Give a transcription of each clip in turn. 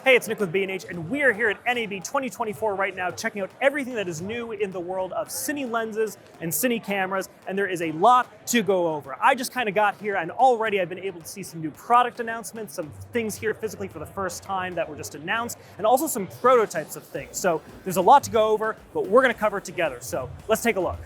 Hey, it's Nick with B&H, and we are here at NAB 2024 right now, checking out everything that is new in the world of cine lenses and cine cameras, and there is a lot to go over. I just kind of got here, and already I've been able to see some new product announcements, some things here physically for the first time that were just announced, and also some prototypes of things. So there's a lot to go over, but we're going to cover it together. So let's take a look.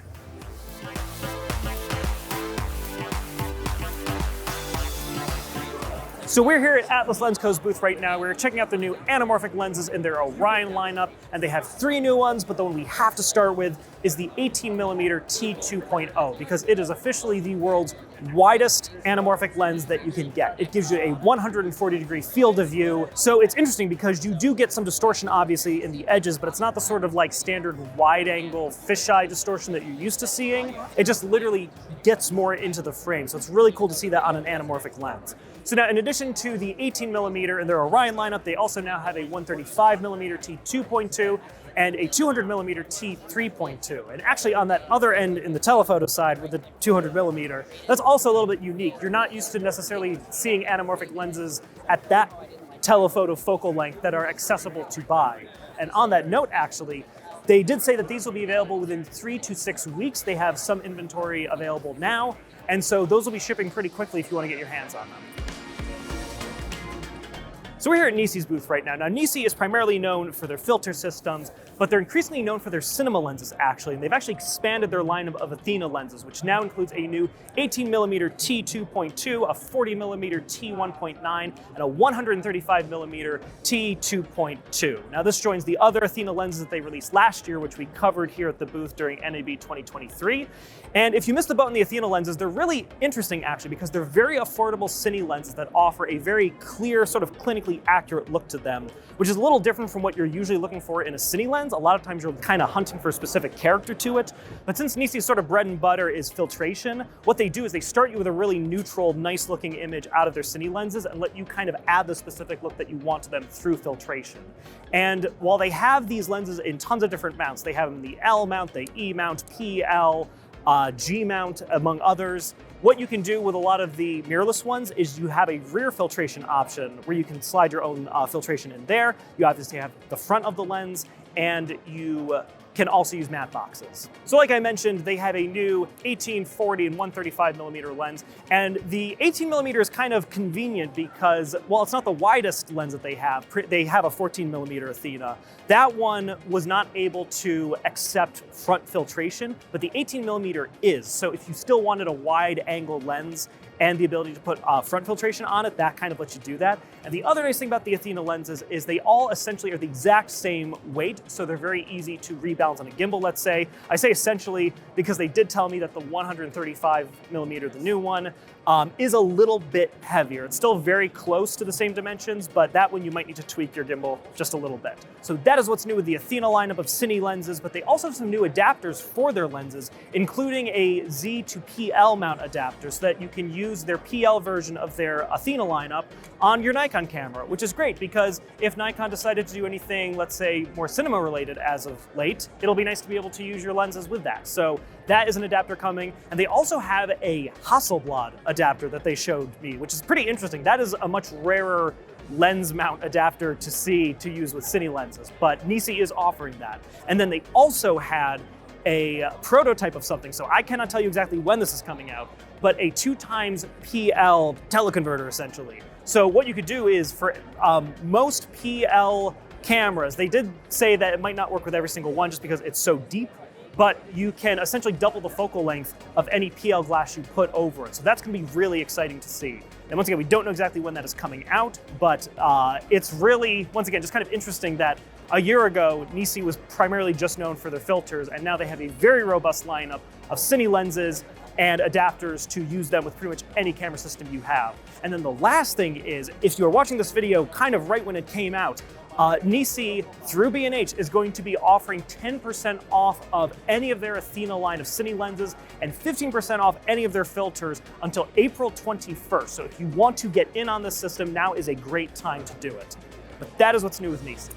So we're here at Atlas Lens Co's booth right now. We're checking out the new anamorphic lenses in their Orion lineup, and they have 3 new ones, but the one we have to start with is the 18mm T2.0, because it is officially the world's widest anamorphic lens that you can get. It gives you a 140-degree field of view. So it's interesting because you do get some distortion, obviously, in the edges, but it's not the sort of like standard wide-angle fisheye distortion that you're used to seeing. It just literally gets more into the frame. So it's really cool to see that on an anamorphic lens. So now, in addition to the 18mm in their Orion lineup, they also now have a 135mm T2.2 and a 200mm T3.2. And actually on that other end in the telephoto side with the 200mm, that's also a little bit unique. You're not used to necessarily seeing anamorphic lenses at that telephoto focal length that are accessible to buy. And on that note, actually, they did say that these will be available within 3 to 6 weeks. They have some inventory available now, and so those will be shipping pretty quickly if you want to get your hands on them. So we're here at NISI's booth right now. Now, NISI is primarily known for their filter systems, but they're increasingly known for their cinema lenses, actually. And they've actually expanded their lineup of Athena lenses, which now includes a new 18mm T2.2, a 40mm T1.9, and a 135mm T2.2. Now, this joins the other Athena lenses that they released last year, which we covered here at the booth during NAB 2023. And if you missed the boat on the Athena lenses, they're really interesting, actually, because they're very affordable cine lenses that offer a very clear, sort of clinically accurate look to them, which is a little different from what you're usually looking for in a cine lens. A lot of times you're kind of hunting for a specific character to it. But since NISI's sort of bread and butter is filtration, what they do is they start you with a really neutral, nice looking image out of their cine lenses and let you kind of add the specific look that you want to them through filtration. And while they have these lenses in tons of different mounts, they have them in the L mount, the E mount, PL, G mount, among others. What you can do with a lot of the mirrorless ones is you have a rear filtration option where you can slide your own filtration in there. You obviously have the front of the lens, and you can also use matte boxes. So like I mentioned, they have a new 18, 40, and 135mm lens, and the 18mm is kind of convenient because, well, it's not the widest lens that they have. They have a 14mm Athena. That one was not able to accept front filtration, but the 18mm is. So if you still wanted a wide angle lens and the ability to put front filtration on it, that kind of lets you do that. And the other nice thing about the Athena lenses is they all essentially are the exact same weight, so they're very easy to rebalance on a gimbal, let's say. I say essentially because they did tell me that the 135mm, the new one, is a little bit heavier. It's still very close to the same dimensions, but that one you might need to tweak your gimbal just a little bit. So that is what's new with the Athena lineup of cine lenses, but they also have some new adapters for their lenses, including a Z to PL mount adapter so that you can use their PL version of their Athena lineup on your Nikon camera, which is great because if Nikon decided to do anything, let's say, more cinema related as of late, it'll be nice to be able to use your lenses with that. So that is an adapter coming, and they also have a Hasselblad adapter that they showed me, which is pretty interesting. That is a much rarer lens mount adapter to see to use with cine lenses, but NISI is offering that. And then they also had a prototype of something, so I cannot tell you exactly when this is coming out, but a 2x PL teleconverter, essentially. So what you could do is for most PL cameras, they did say that it might not work with every single one just because it's so deep, but you can essentially double the focal length of any PL glass you put over it. So that's gonna be really exciting to see. And once again, we don't know exactly when that is coming out, but it's really, once again, just kind of interesting that a year ago, NISI was primarily just known for their filters, and now they have a very robust lineup of cine lenses and adapters to use them with pretty much any camera system you have. And then the last thing is, if you are watching this video kind of right when it came out, NISI, through B&H, is going to be offering 10% off of any of their Athena line of cine lenses and 15% off any of their filters until April 21st. So if you want to get in on this system, now is a great time to do it. But that is what's new with NISI.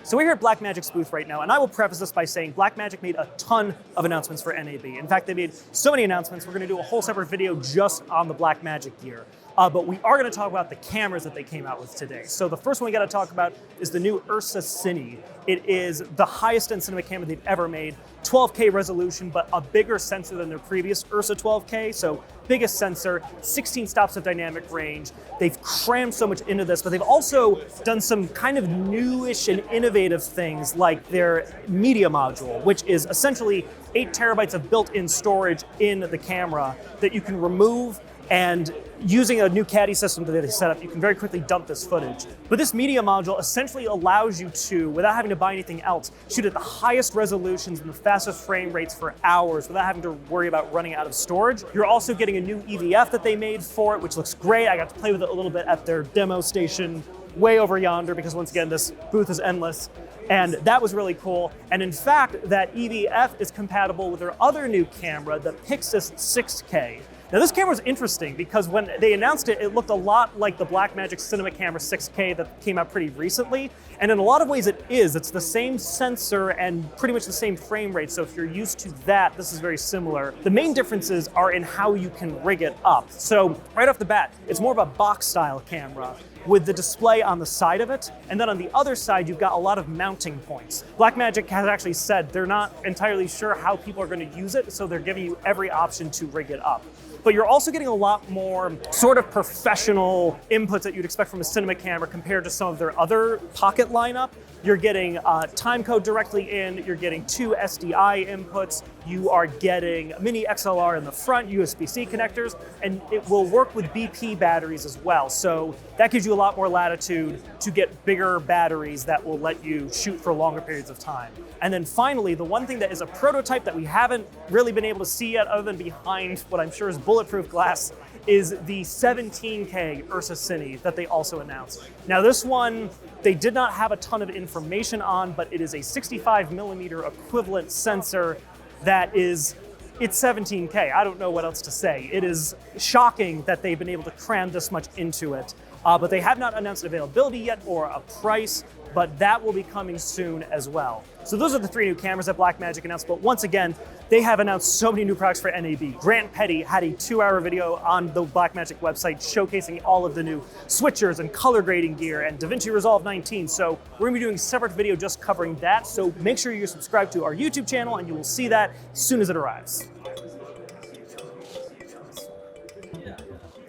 So we're here at Blackmagic's booth right now, and I will preface this by saying Blackmagic made a ton of announcements for NAB. In fact, they made so many announcements, we're going to do a whole separate video just on the Blackmagic gear. But we are going to talk about the cameras that they came out with today. So the first one we got to talk about is the new Ursa Cine. It is the highest end cinema camera they've ever made, 12K resolution, but a bigger sensor than their previous Ursa 12K. So biggest sensor, 16 stops of dynamic range. They've crammed so much into this, but they've also done some kind of newish and innovative things like their media module, which is essentially 8 terabytes of built-in storage in the camera that you can remove, and using a new caddy system that they set up, you can very quickly dump this footage. But this media module essentially allows you to, without having to buy anything else, shoot at the highest resolutions and the fastest frame rates for hours without having to worry about running out of storage. You're also getting a new EVF that they made for it, which looks great. I got to play with it a little bit at their demo station way over yonder because once again, this booth is endless. And that was really cool. And in fact, that EVF is compatible with their other new camera, the Pixis 6K. Now this camera is interesting because when they announced it, it looked a lot like the Blackmagic Cinema Camera 6K that came out pretty recently. And in a lot of ways it is. It's the same sensor and pretty much the same frame rate. So if you're used to that, this is very similar. The main differences are in how you can rig it up. So right off the bat, it's more of a box style camera with the display on the side of it. And then on the other side, you've got a lot of mounting points. Blackmagic has actually said they're not entirely sure how people are going to use it, so they're giving you every option to rig it up. But you're also getting a lot more sort of professional inputs that you'd expect from a cinema camera compared to some of their other pocket lineup. You're getting time code directly in, you're getting 2 SDI inputs, you are getting mini XLR in the front, USB-C connectors, and it will work with BP batteries as well. So that gives you a lot more latitude to get bigger batteries that will let you shoot for longer periods of time. And then finally, the one thing that is a prototype that we haven't really been able to see yet other than behind what I'm sure is bulletproof glass is the 17K Ursa Cine that they also announced. Now this one, they did not have a ton of information on, but it is a 65mm equivalent sensor that is, it's 17K. I don't know what else to say. It is shocking that they've been able to cram this much into it. But they have not announced availability yet or a price, but that will be coming soon as well. So those are the 3 new cameras that Blackmagic announced, but once again, they have announced so many new products for NAB. Grant Petty had a 2-hour video on the Blackmagic website showcasing all of the new switchers and color grading gear and DaVinci Resolve 19. So we're gonna be doing a separate video just covering that. So make sure you're subscribed to our YouTube channel and you will see that as soon as it arrives.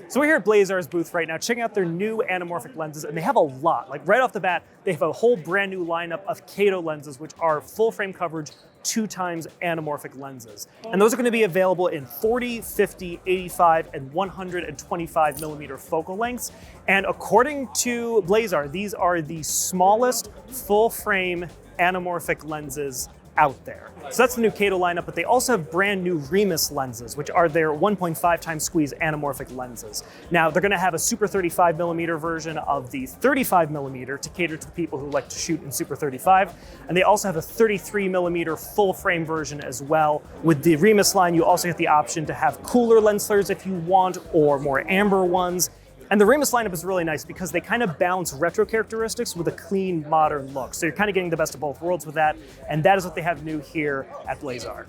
So we're here at Blazar's booth right now, checking out their new anamorphic lenses, and they have a lot. Like right off the bat, they have a whole brand new lineup of Kato lenses, which are full frame coverage, 2x anamorphic lenses. And those are gonna be available in 40, 50, 85, and 125mm focal lengths. And according to Blazar, these are the smallest full frame anamorphic lenses out there. So that's the new Kato lineup, but they also have brand new Remus lenses, which are their 1.5x squeeze anamorphic lenses. Now they're gonna have a super 35mm version of the 35mm to cater to the people who like to shoot in super 35. And they also have a 33mm full frame version as well. With the Remus line, you also get the option to have cooler lens flares if you want, or more amber ones. And the Remus lineup is really nice because they kind of balance retro characteristics with a clean, modern look. So you're kind of getting the best of both worlds with that, and that is what they have new here at Blazar.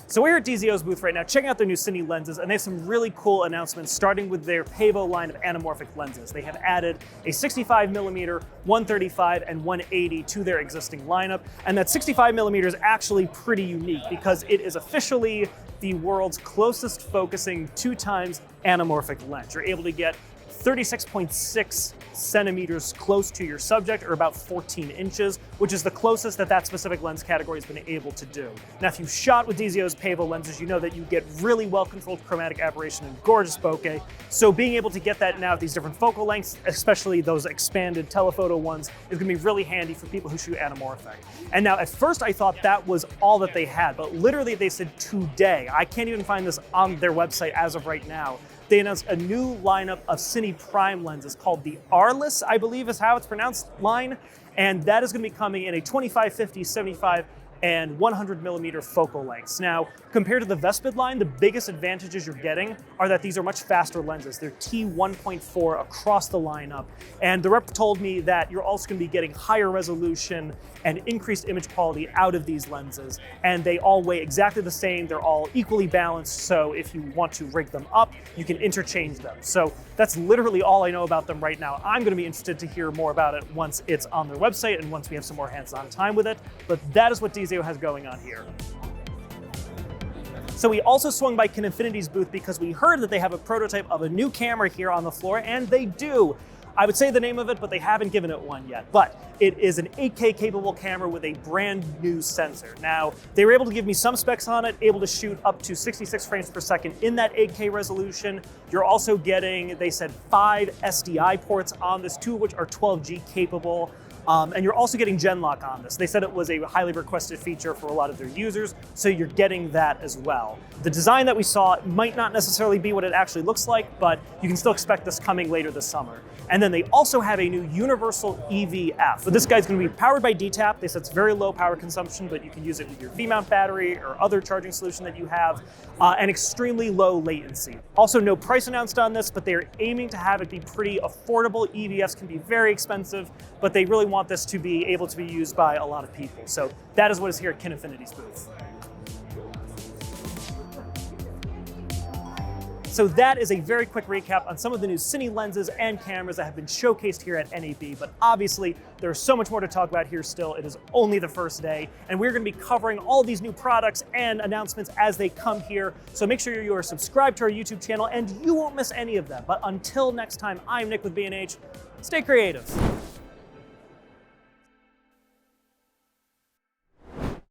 So we're here at DZO's booth right now, checking out their new Cine lenses, and they have some really cool announcements, starting with their Pavo line of anamorphic lenses. They have added a 65mm, 135, and 180 to their existing lineup, and that 65mm is actually pretty unique because it is officially the world's closest focusing 2x anamorphic lens. You're able to get 36.6 centimeters close to your subject, or about 14 inches, which is the closest that that specific lens category has been able to do. Now, if you've shot with DZO's Pavo lenses, you know that you get really well-controlled chromatic aberration and gorgeous bokeh. So being able to get that now at these different focal lengths, especially those expanded telephoto ones, is gonna be really handy for people who shoot anamorphic. And now, at first, I thought that was all that they had, but literally they said today, I can't even find this on their website as of right now, they announced a new lineup of Cine Prime lenses called the Arliss, I believe is how it's pronounced, line. And that is going to be coming in a 25, 50, 75, and 100mm focal lengths. Now, compared to the Vespid line, the biggest advantages you're getting are that these are much faster lenses. They're T1.4 across the lineup, and the rep told me that you're also going to be getting higher resolution and increased image quality out of these lenses, and they all weigh exactly the same. They're all equally balanced, so if you want to rig them up, you can interchange them. So that's literally all I know about them right now. I'm going to be interested to hear more about it once it's on their website and once we have some more hands-on time with it, but that is what DZO has going on here. So we also swung by Kinefinity's booth because we heard that they have a prototype of a new camera here on the floor, and they do. I would say the name of it, but they haven't given it one yet. But it is an 8K capable camera with a brand new sensor. Now, they were able to give me some specs on it, able to shoot up to 66 frames per second in that 8K resolution. You're also getting, they said, 5 SDI ports on this, 2 of which are 12G capable. And you're also getting Genlock on this. They said it was a highly requested feature for a lot of their users, so you're getting that as well. The design that we saw might not necessarily be what it actually looks like, but you can still expect this coming later this summer. And then they also have a new universal EVF. So this guy's going to be powered by DTAP. They said it's very low power consumption, but you can use it with your V-mount battery or other charging solution that you have, and extremely low latency. Also, no price announced on this, but they're aiming to have it be pretty affordable. EVFs can be very expensive, but they really want this to be able to be used by a lot of people. So that is what is here at Kinefinity's booth. So that is a very quick recap on some of the new Cine lenses and cameras that have been showcased here at NAB, but obviously there's so much more to talk about here still. It is only the first day, and we're going to be covering all these new products and announcements as they come here. So make sure you are subscribed to our YouTube channel and you won't miss any of them. But until next time, I'm Nick with B&H. Stay creative.